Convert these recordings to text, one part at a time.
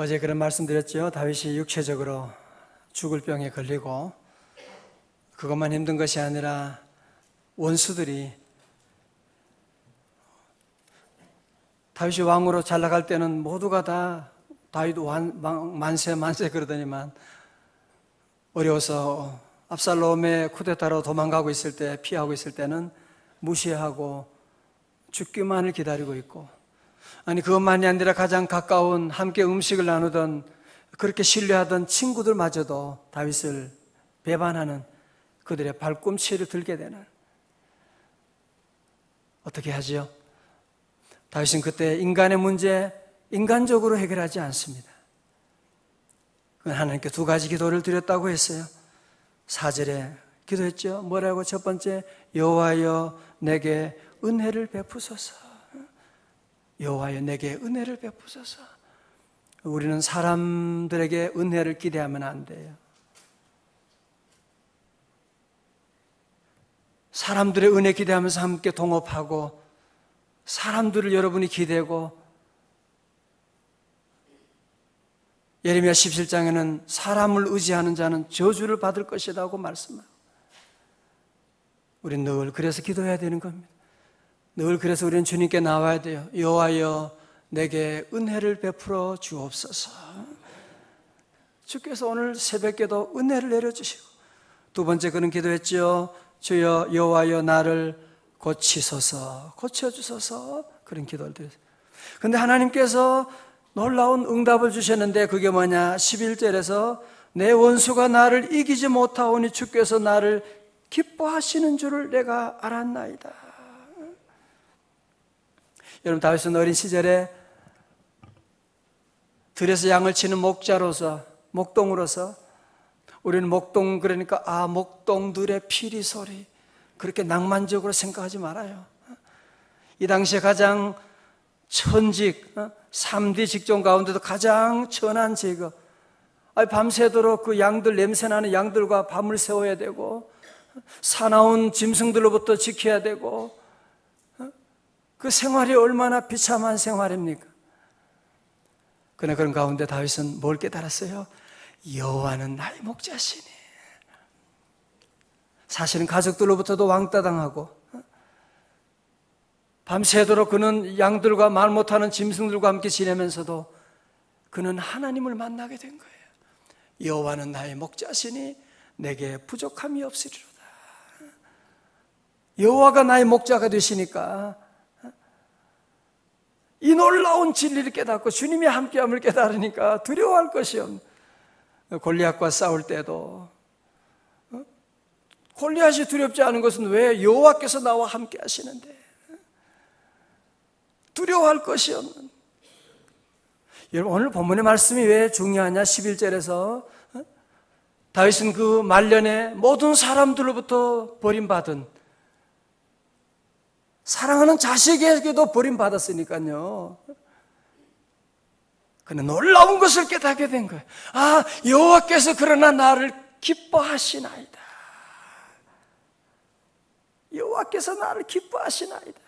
어제 그런 말씀 드렸죠. 다윗이 육체적으로 죽을 병에 걸리고 그것만 힘든 것이 아니라 원수들이 다윗이 왕으로 잘 나갈 때는 모두가 다 다윗 만세 그러더니만 어려워서 압살롬의 쿠데타로 도망가고 있을 때, 피하고 있을 때는 무시하고 죽기만을 기다리고 있고, 아니 그것만이 아니라 가장 가까운 함께 음식을 나누던, 그렇게 신뢰하던 친구들마저도 다윗을 배반하는 그들의 발꿈치를 들게 되는, 어떻게 하지요? 다윗은 그때 인간의 문제 인간적으로 해결하지 않습니다. 그건 하나님께 두 가지 기도를 드렸다고 했어요. 4절에 기도했죠. 뭐라고? 첫 번째, 여호와여 내게 은혜를 베푸소서. 여호와여 내게 은혜를 베푸소서. 우리는 사람들에게 은혜를 기대하면 안 돼요. 사람들의 은혜 기대하면서 함께 동업하고, 사람들을 여러분이 기대고, 예레미야 17장에는 사람을 의지하는 자는 저주를 받을 것이라고 말씀합니다. 우리는 늘 그래서 기도해야 되는 겁니다. 늘 그래서 우리는 주님께 나와야 돼요. 여호와여 내게 은혜를 베풀어 주옵소서. 주께서 오늘 새벽에도 은혜를 내려주시고, 두 번째 그는 기도했죠. 주여 여호와여 나를 고치소서, 고쳐주소서. 그런 기도를 드렸어요. 그런데 하나님께서 놀라운 응답을 주셨는데 그게 뭐냐? 11절에서 내 원수가 나를 이기지 못하오니 주께서 나를 기뻐하시는 줄을 내가 알았나이다. 여러분, 다윗은 어린 시절에 들에서 양을 치는 목자로서, 목동으로서, 우리는 목동 그러니까 목동들의 피리 소리, 그렇게 낭만적으로 생각하지 말아요. 이 당시에 가장 천직, 3D 직종 가운데도 가장 천한 직업. 밤새도록 그 양들, 냄새나는 양들과 밤을 새워야 되고, 사나운 짐승들로부터 지켜야 되고, 그 생활이 얼마나 비참한 생활입니까? 그러나 그런 가운데 다윗은 뭘 깨달았어요? 여호와는 나의 목자시니. 사실은 가족들로부터도 왕따당하고, 밤새도록 그는 양들과 말 못하는 짐승들과 함께 지내면서도 그는 하나님을 만나게 된 거예요. 여호와는 나의 목자시니 내게 부족함이 없으리로다. 여호와가 나의 목자가 되시니까 이 놀라운 진리를 깨닫고 주님이 함께함을 깨달으니까 두려워할 것이 없는. 골리앗과 싸울 때도 골리앗이 두렵지 않은 것은 왜? 여호와께서 나와 함께 하시는데. 두려워할 것이 없는. 여러분, 오늘 본문의 말씀이 왜 중요하냐? 11절에서 다윗은 그 말년에 모든 사람들로부터 버림받은, 사랑하는 자식에게도 버림받았으니까요. 그는 놀라운 것을 깨닫게 된 거예요. 여호와께서 그러나 나를 기뻐하시나이다. 여호와께서 나를 기뻐하시나이다.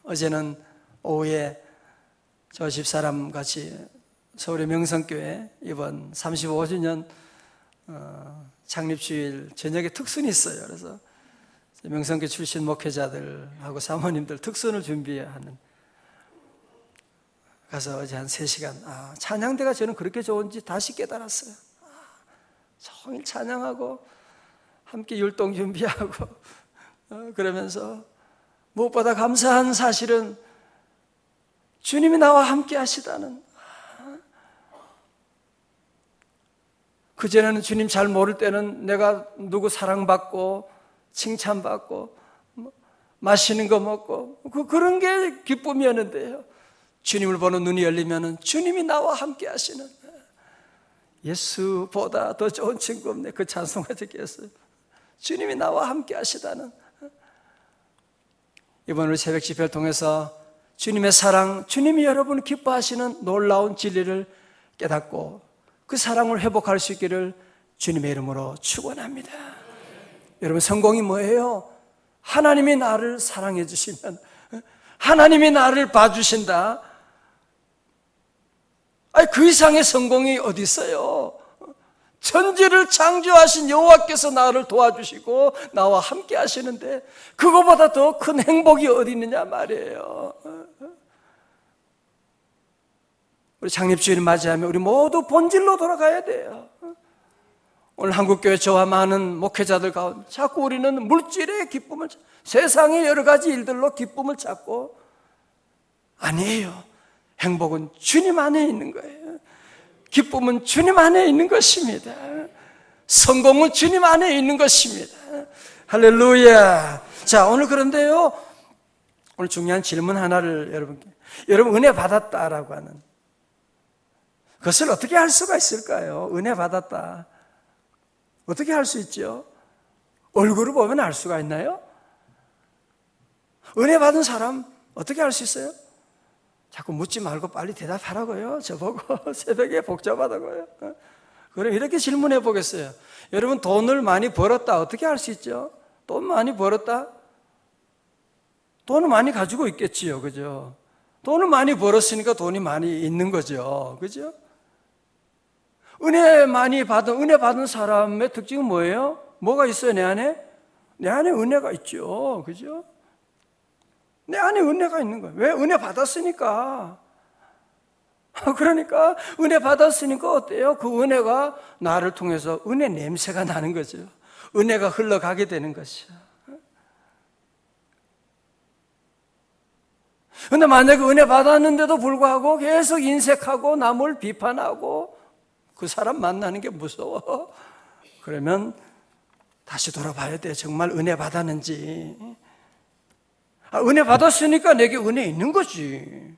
어제는 오후에 저 집사람 같이 서울의 명성교회 이번 35주년 창립주일 저녁에 특순이 있어요. 그래서 명성교 출신 목회자들하고 사모님들 특순을 준비하는, 가서 어제 한 3시간 찬양대가 저는 그렇게 좋은지 다시 깨달았어요. 종일 찬양하고 함께 율동 준비하고 그러면서 무엇보다 감사한 사실은 주님이 나와 함께 하시다는. 그전에는 주님 잘 모를 때는 내가 누구 사랑받고 칭찬받고 맛있는 거 먹고 그런 게 기쁨이었는데요. 주님을 보는 눈이 열리면 주님이 나와 함께 하시는, 예수보다 더 좋은 친구 없네. 그 찬송가 듣겠어요. 주님이 나와 함께 하시다는. 이번 우리 새벽 집회를 통해서 주님의 사랑, 주님이 여러분을 기뻐하시는 놀라운 진리를 깨닫고 그 사랑을 회복할 수 있기를 주님의 이름으로 축원합니다. 여러분, 성공이 뭐예요? 하나님이 나를 사랑해 주시면, 하나님이 나를 봐주신다. 아니, 그 이상의 성공이 어디 있어요? 천지를 창조하신 여호와께서 나를 도와주시고 나와 함께 하시는데 그거보다 더 큰 행복이 어디 있느냐 말이에요. 우리 창립주의를 맞이하면 우리 모두 본질로 돌아가야 돼요. 오늘 한국교회 저와 많은 목회자들 가운데 자꾸 우리는 물질의 기쁨을, 세상의 여러 가지 일들로 기쁨을 찾고, 아니에요. 행복은 주님 안에 있는 거예요. 기쁨은 주님 안에 있는 것입니다. 성공은 주님 안에 있는 것입니다. 할렐루야. 자, 오늘 그런데요, 오늘 중요한 질문 하나를 여러분 은혜 받았다라고 하는 그것을 어떻게 할 수가 있을까요? 은혜 받았다. 어떻게 할 수 있죠? 얼굴을 보면 알 수가 있나요? 은혜 받은 사람 어떻게 알 수 있어요? 자꾸 묻지 말고 빨리 대답하라고요. 저보고 새벽에 복잡하다고요. 그럼 이렇게 질문해 보겠어요. 여러분 돈을 많이 벌었다. 어떻게 알 수 있죠? 돈 많이 벌었다? 돈을 많이 가지고 있겠지요. 그죠? 돈을 많이 벌었으니까 돈이 많이 있는 거죠. 그죠? 은혜 받은 사람의 특징은 뭐예요? 뭐가 있어요, 내 안에? 내 안에 은혜가 있죠. 그죠? 내 안에 은혜가 있는 거예요. 왜? 은혜 받았으니까. 그러니까 은혜 받았으니까 어때요? 그 은혜가 나를 통해서 은혜 냄새가 나는 거죠. 은혜가 흘러가게 되는 것이죠. 그런데 만약에 은혜 받았는데도 불구하고 계속 인색하고 남을 비판하고 그 사람 만나는 게 무서워. 그러면 다시 돌아봐야 돼. 정말 은혜 받았는지. 은혜 받았으니까 내게 은혜 있는 거지.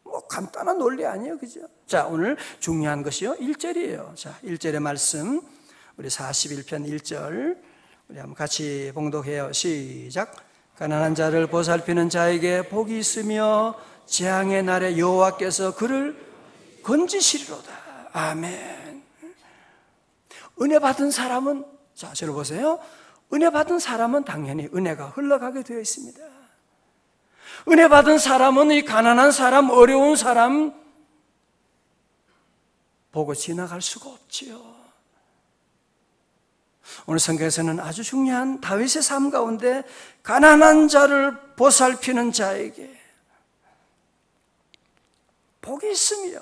뭐 간단한 논리 아니에요. 그죠? 자, 오늘 중요한 것이요 1절이에요. 자, 1절의 말씀 우리 41편 1절 우리 한번 같이 봉독해요. 시작. 가난한 자를 보살피는 자에게 복이 있으며 재앙의 날에 여호와께서 그를 건지시리로다. 아멘. 은혜 받은 사람은, 자, 저를 보세요. 은혜 받은 사람은 당연히 은혜가 흘러가게 되어 있습니다. 은혜 받은 사람은 이 가난한 사람, 어려운 사람 보고 지나갈 수가 없지요. 오늘 성경에서는 아주 중요한 다윗의 삶 가운데 가난한 자를 보살피는 자에게 복이 있으며,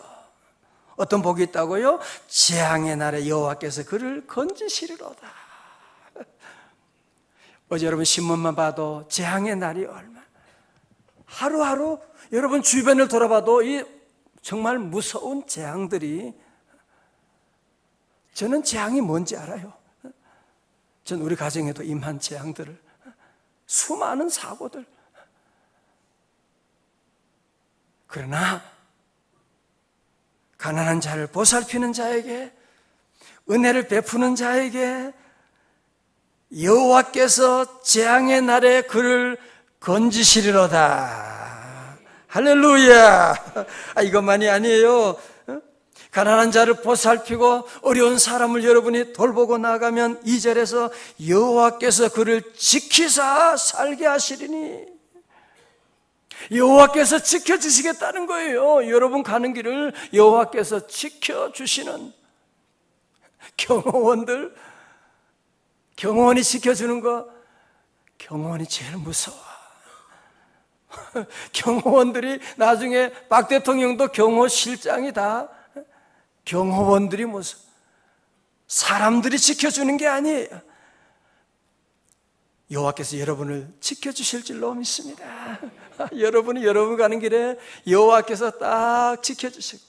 어떤 복이 있다고요? 재앙의 날에 여호와께서 그를 건지시리로다. 어제 여러분 신문만 봐도 재앙의 날이 얼마, 하루하루 여러분 주변을 돌아봐도 이 정말 무서운 재앙들이, 저는 재앙이 뭔지 알아요. 전 우리 가정에도 임한 재앙들을, 수많은 사고들. 그러나 가난한 자를 보살피는 자에게, 은혜를 베푸는 자에게 여호와께서 재앙의 날에 그를 건지시리로다. 할렐루야. 이것만이 아니에요. 가난한 자를 보살피고 어려운 사람을 여러분이 돌보고 나가면 2절에서 여호와께서 그를 지키사 살게 하시리니, 여호와께서 지켜주시겠다는 거예요. 여러분 가는 길을 여호와께서 지켜주시는 경호원들, 경호원이 지켜주는 거, 경호원이 제일 무서워. 경호원들이 나중에 박 대통령도 경호실장이다. 경호원들이 무서워. 사람들이 지켜주는 게 아니에요. 여호와께서 여러분을 지켜주실 줄로 믿습니다. 여러분이 여러분 가는 길에 여호와께서 딱 지켜주시고,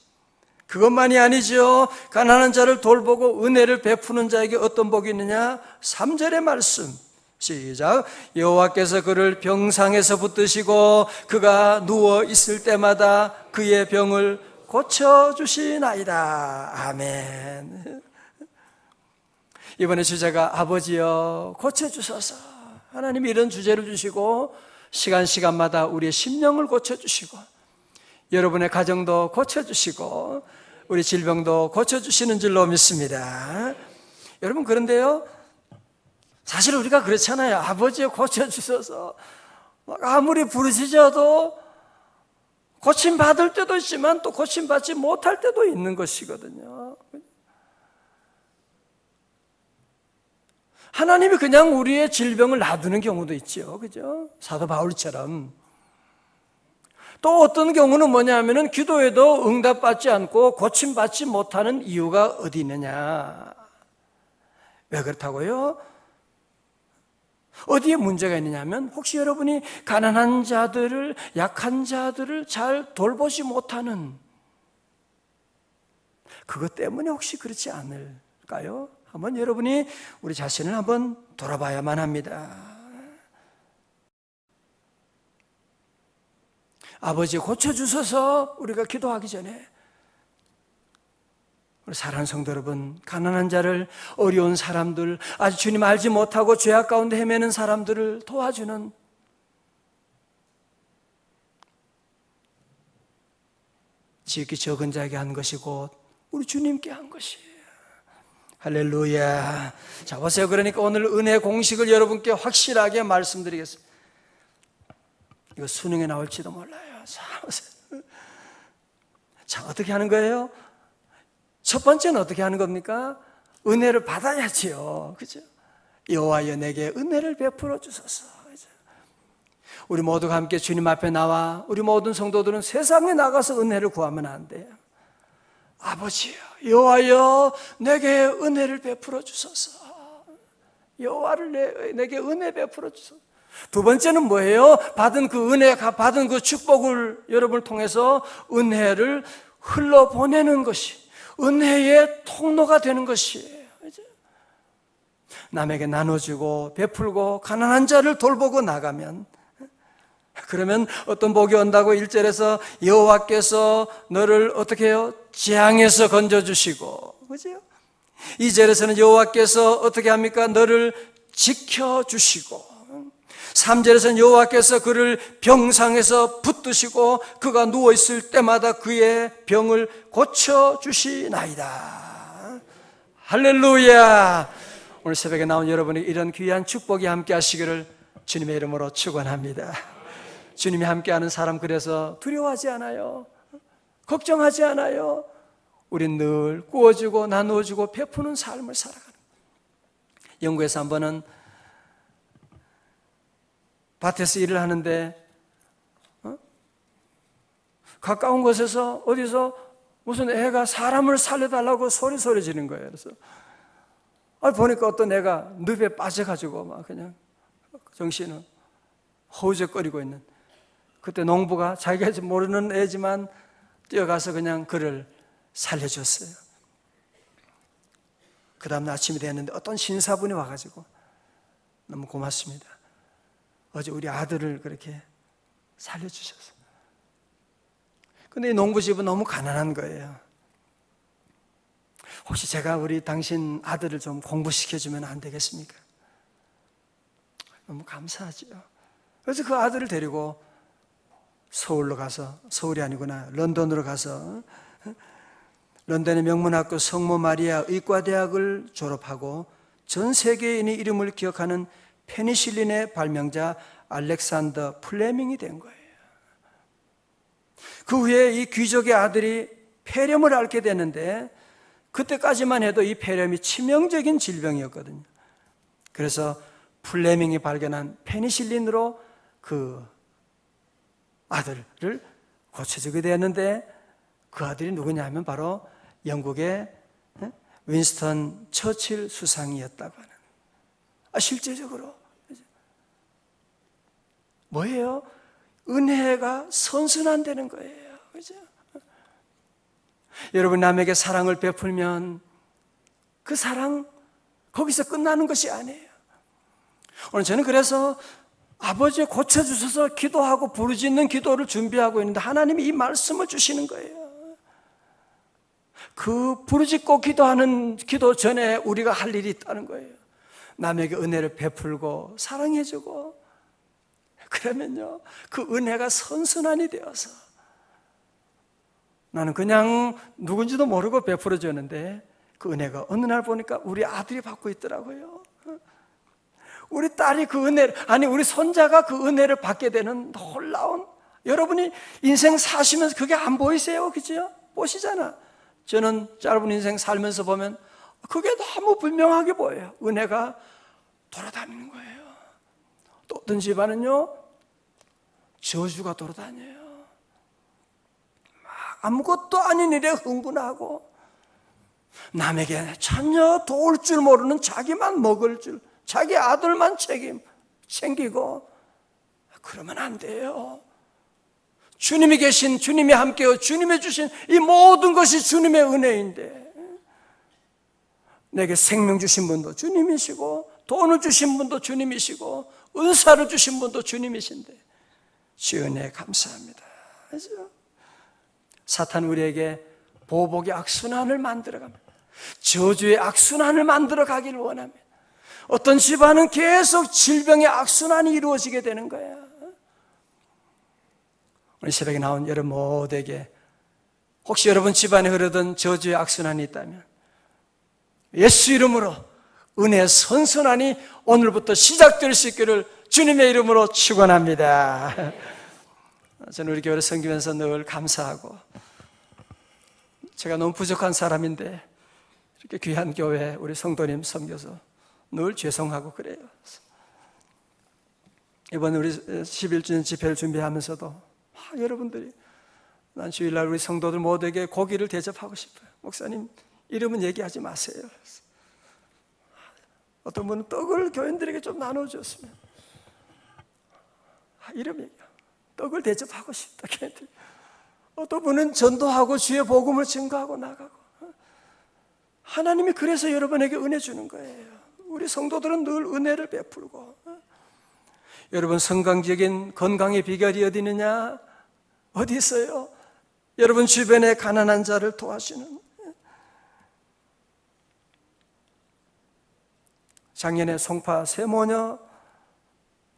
그것만이 아니죠. 가난한 자를 돌보고 은혜를 베푸는 자에게 어떤 복이 있느냐? 3절의 말씀 시작. 여호와께서 그를 병상에서 붙드시고 그가 누워 있을 때마다 그의 병을 고쳐주시나이다. 아멘. 이번에 주제가 아버지여 고쳐주소서. 하나님이 이런 주제를 주시고 시간마다 우리의 심령을 고쳐주시고 여러분의 가정도 고쳐주시고 우리 질병도 고쳐주시는 줄로 믿습니다. 여러분, 그런데요, 사실 우리가 그렇잖아요. 아버지여 고쳐주소서. 아무리 부르짖어도 고침받을 때도 있지만 또 고침받지 못할 때도 있는 것이거든요. 하나님이 그냥 우리의 질병을 놔두는 경우도 있죠. 그죠? 사도 바울처럼. 또 어떤 경우는 뭐냐면은 기도에도 응답받지 않고 고침받지 못하는 이유가 어디 있느냐. 왜 그렇다고요? 어디에 문제가 있느냐면 혹시 여러분이 가난한 자들을, 약한 자들을 잘 돌보지 못하는 그것 때문에 혹시 그렇지 않을까요? 한번 여러분이 우리 자신을 한번 돌아봐야만 합니다. 아버지 고쳐주셔서 우리가 기도하기 전에 우리 사랑하는 성도 여러분, 가난한 자를, 어려운 사람들, 아직 주님 알지 못하고 죄악 가운데 헤매는 사람들을 도와주는 지극히 적은 자에게 한 것이 곧 우리 주님께 한 것이에요. 할렐루야. 자, 보세요. 그러니까 오늘 은혜 공식을 여러분께 확실하게 말씀드리겠습니다. 이거 수능에 나올지도 몰라요. 자, 어떻게 하는 거예요? 첫 번째는 어떻게 하는 겁니까? 은혜를 받아야지요. 그죠? 여호와여 내게 은혜를 베풀어 주소서. 그죠? 우리 모두가 함께 주님 앞에 나와 우리 모든 성도들은 세상에 나가서 은혜를 구하면 안 돼요. 아버지여, 여호와여 내게 은혜를 베풀어 주소서. 여호와를 내게 은혜 베풀어 주소서. 두 번째는 뭐예요? 받은 그 은혜, 받은 그 축복을 여러분을 통해서 은혜를 흘러보내는 것이, 은혜의 통로가 되는 것이에요. 남에게 나눠주고 베풀고 가난한 자를 돌보고 나가면, 그러면 어떤 복이 온다고 1절에서 여호와께서 너를 어떻게 해요? 재앙에서 건져주시고, 그죠? 2절에서는 여호와께서 어떻게 합니까? 너를 지켜주시고, 3절에서는 여호와께서 그를 병상에서 붙드시고 그가 누워있을 때마다 그의 병을 고쳐주시나이다. 할렐루야. 오늘 새벽에 나온 여러분이 이런 귀한 축복이 함께 하시기를 주님의 이름으로 축원합니다. 주님이 함께하는 사람, 그래서 두려워하지 않아요. 걱정하지 않아요. 우린 늘 구워주고 나누어주고 베푸는 삶을 살아가는 거예요. 영국에서 한 번은 밭에서 일을 하는데 가까운 곳에서 어디서 무슨 애가 사람을 살려달라고 소리 지르는 거예요. 그래서 보니까 어떤 애가 늪에 빠져가지고 막 그냥 정신은 허우적거리고 있는, 그때 농부가 자기가 모르는 애지만 뛰어가서 그냥 그를 살려줬어요. 그 다음 날 아침이 됐는데 어떤 신사분이 와가지고 너무 고맙습니다. 어제 우리 아들을 그렇게 살려주셔서. 근데 이 농부집은 너무 가난한 거예요. 혹시 제가 우리 당신 아들을 좀 공부시켜주면 안 되겠습니까? 너무 감사하죠. 그래서 그 아들을 데리고 서울로 가서, 서울이 아니구나, 런던으로 가서 런던의 명문학교 성모 마리아 의과대학을 졸업하고 전 세계인의 이름을 기억하는 페니실린의 발명자 알렉산더 플레밍이 된 거예요. 그 후에 이 귀족의 아들이 폐렴을 앓게 되는데, 그때까지만 해도 이 폐렴이 치명적인 질병이었거든요. 그래서 플레밍이 발견한 페니실린으로 그 아들을 고쳐주게 되었는데, 그 아들이 누구냐 면 바로 영국의 윈스턴 처칠 수상이었다고 하는. 실제적으로 뭐예요? 은혜가 선순환되는 거예요. 그죠? 여러분, 남에게 사랑을 베풀면 그 사랑 거기서 끝나는 것이 아니에요. 오늘 저는 그래서 아버지 고쳐주셔서 기도하고 부르짖는 기도를 준비하고 있는데, 하나님이 이 말씀을 주시는 거예요. 그 부르짖고 기도하는 기도 전에 우리가 할 일이 있다는 거예요. 남에게 은혜를 베풀고 사랑해주고, 그러면요 그 은혜가 선순환이 되어서, 나는 그냥 누군지도 모르고 베풀어 줬는데 그 은혜가 어느 날 보니까 우리 아들이 받고 있더라고요. 우리 딸이 그 은혜를, 아니 우리 손자가 그 은혜를 받게 되는 놀라운 여러분이 인생 사시면서 그게 안 보이세요? 그죠? 보시잖아. 저는 짧은 인생 살면서 보면 그게 너무 분명하게 보여요. 은혜가 돌아다니는 거예요. 또 어떤 집안은요, 저주가 돌아다녀요. 막 아무것도 아닌 일에 흥분하고 남에게 전혀 도울 줄 모르는 자기만 먹을 줄, 자기 아들만 챙기고 그러면 안 돼요. 주님이 계신, 주님이 함께요. 주님이 주신 이 모든 것이 주님의 은혜인데, 내게 생명 주신 분도 주님이시고 돈을 주신 분도 주님이시고 은사를 주신 분도 주님이신데 주의 은혜에 감사합니다. 그렇죠? 사탄 우리에게 보복의 악순환을 만들어갑니다. 저주의 악순환을 만들어가기를 원합니다. 어떤 집안은 계속 질병의 악순환이 이루어지게 되는 거예요. 오늘 새벽에 나온 여러분 모두에게 혹시 여러분 집안에 흐르던 저주의 악순환이 있다면 예수 이름으로 은혜의 선선함이 오늘부터 시작될 수 있기를 주님의 이름으로 축원합니다. 저는 우리 교회를 섬기면서 늘 감사하고, 제가 너무 부족한 사람인데 이렇게 귀한 교회 우리 성도님 섬겨서 늘 죄송하고 그래요. 이번 우리 11주년 집회를 준비하면서도 여러분들이 난 주일날 우리 성도들 모두에게 고기를 대접하고 싶어요. 목사님 이름은 얘기하지 마세요. 어떤 분은 떡을 교인들에게 좀 나눠줬으면 이름 얘기야. 떡을 대접하고 싶다. 교인들. 어떤 분은 전도하고 주의 복음을 증거하고 나가고. 하나님이 그래서 여러분에게 은혜 주는 거예요. 우리 성도들은 늘 은혜를 베풀고. 여러분 성경적인 건강의 비결이 어디 있느냐? 어디 있어요? 여러분 주변에 가난한 자를 도와주는. 작년에 송파 세모녀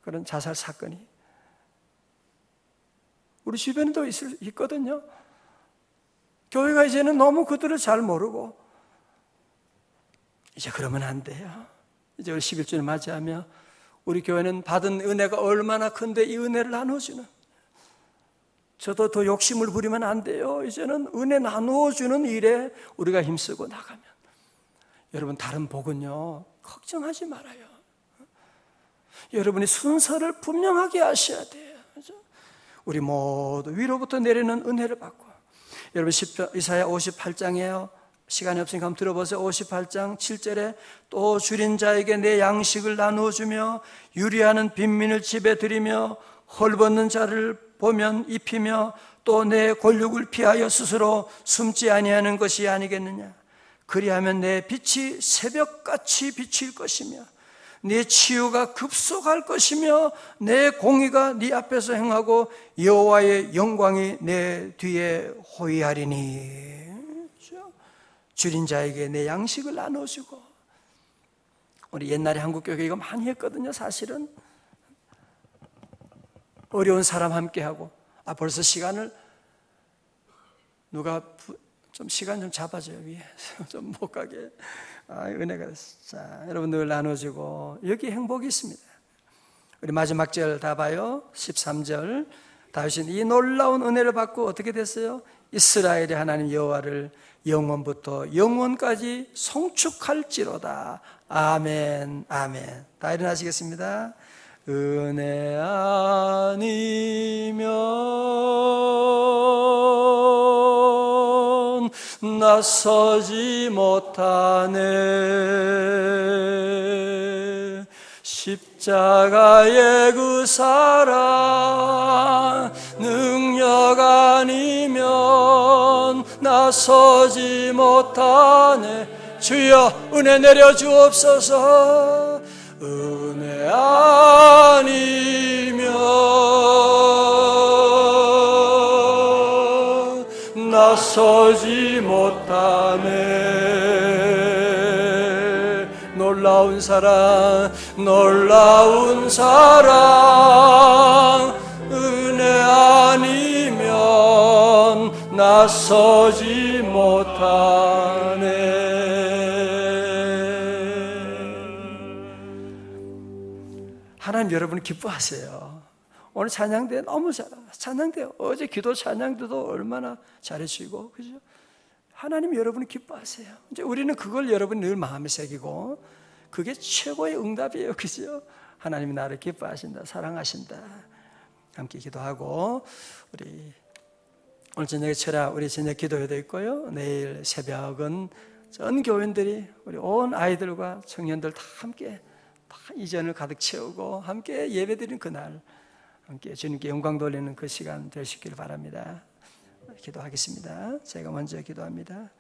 그런 자살 사건이 우리 주변에도 있거든요. 교회가 이제는 너무 그들을 잘 모르고 이제 그러면 안 돼요. 이제 우리 11주를 맞이하며 우리 교회는 받은 은혜가 얼마나 큰데 이 은혜를 나눠주는, 저도 더 욕심을 부리면 안 돼요. 이제는 은혜 나누어주는 일에 우리가 힘쓰고 나가면, 여러분 다른 복은요 걱정하지 말아요. 여러분이 순서를 분명하게 하셔야 돼요. 그렇죠? 우리 모두 위로부터 내리는 은혜를 받고, 여러분 이사야 58장이에요. 시간이 없으니까 한번 들어보세요. 58장 7절에 또 줄인 자에게 내 양식을 나누어주며 유리하는 빈민을 집에 들이며 헐벗는 자를 보면 입히며 또 내 권력을 피하여 스스로 숨지 아니하는 것이 아니겠느냐. 그리하면 내 빛이 새벽같이 비칠 것이며 네 치유가 급속할 것이며 내 공의가 네 앞에서 행하고 여호와의 영광이 내 뒤에 호위하리니. 줄인 자에게 내 양식을 나눠주고. 우리 옛날에 한국교회 이거 많이 했거든요. 사실은 어려운 사람 함께하고. 벌써 시간을 누가 좀 시간 좀 잡아줘요. 위에 좀 못 가게. 은혜가 됐어. 자, 여러분들 나눠주고. 여기 행복이 있습니다. 우리 마지막 절 다 봐요. 13절. 다윗은 이 놀라운 은혜를 받고 어떻게 됐어요? 이스라엘의 하나님 여호와를 영원부터 영원까지 송축할지로다. 아멘, 아멘. 다 일어나시겠습니다. 은혜 아니면 나서지 못하네. 십자가의 그 사랑 능력 아니면 나서지 못하네. 주여 은혜 내려 주옵소서. 은혜 아니면 나서지 못하네. 놀라운 사랑, 놀라운 사랑. 은혜 아니면 나서지 못하네. 하나님 여러분을 기뻐하세요. 오늘 찬양대 너무 찬양대 어제 기도 찬양대도 얼마나 잘해주시고, 그죠? 하나님 여러분이 기뻐하세요. 이제 우리는 그걸 여러분이 늘 마음에 새기고, 그게 최고의 응답이에요, 그죠? 하나님이 나를 기뻐하신다, 사랑하신다. 함께 기도하고, 우리 오늘 저녁에 철야 우리 저녁 기도회도 있고요. 내일 새벽은 전 교인들이 우리 온 아이들과 청년들 다 함께 다 이전을 가득 채우고 함께 예배드리는 그날, 함께 주님께 영광 돌리는 그 시간 되시길 바랍니다. 기도하겠습니다. 제가 먼저 기도합니다.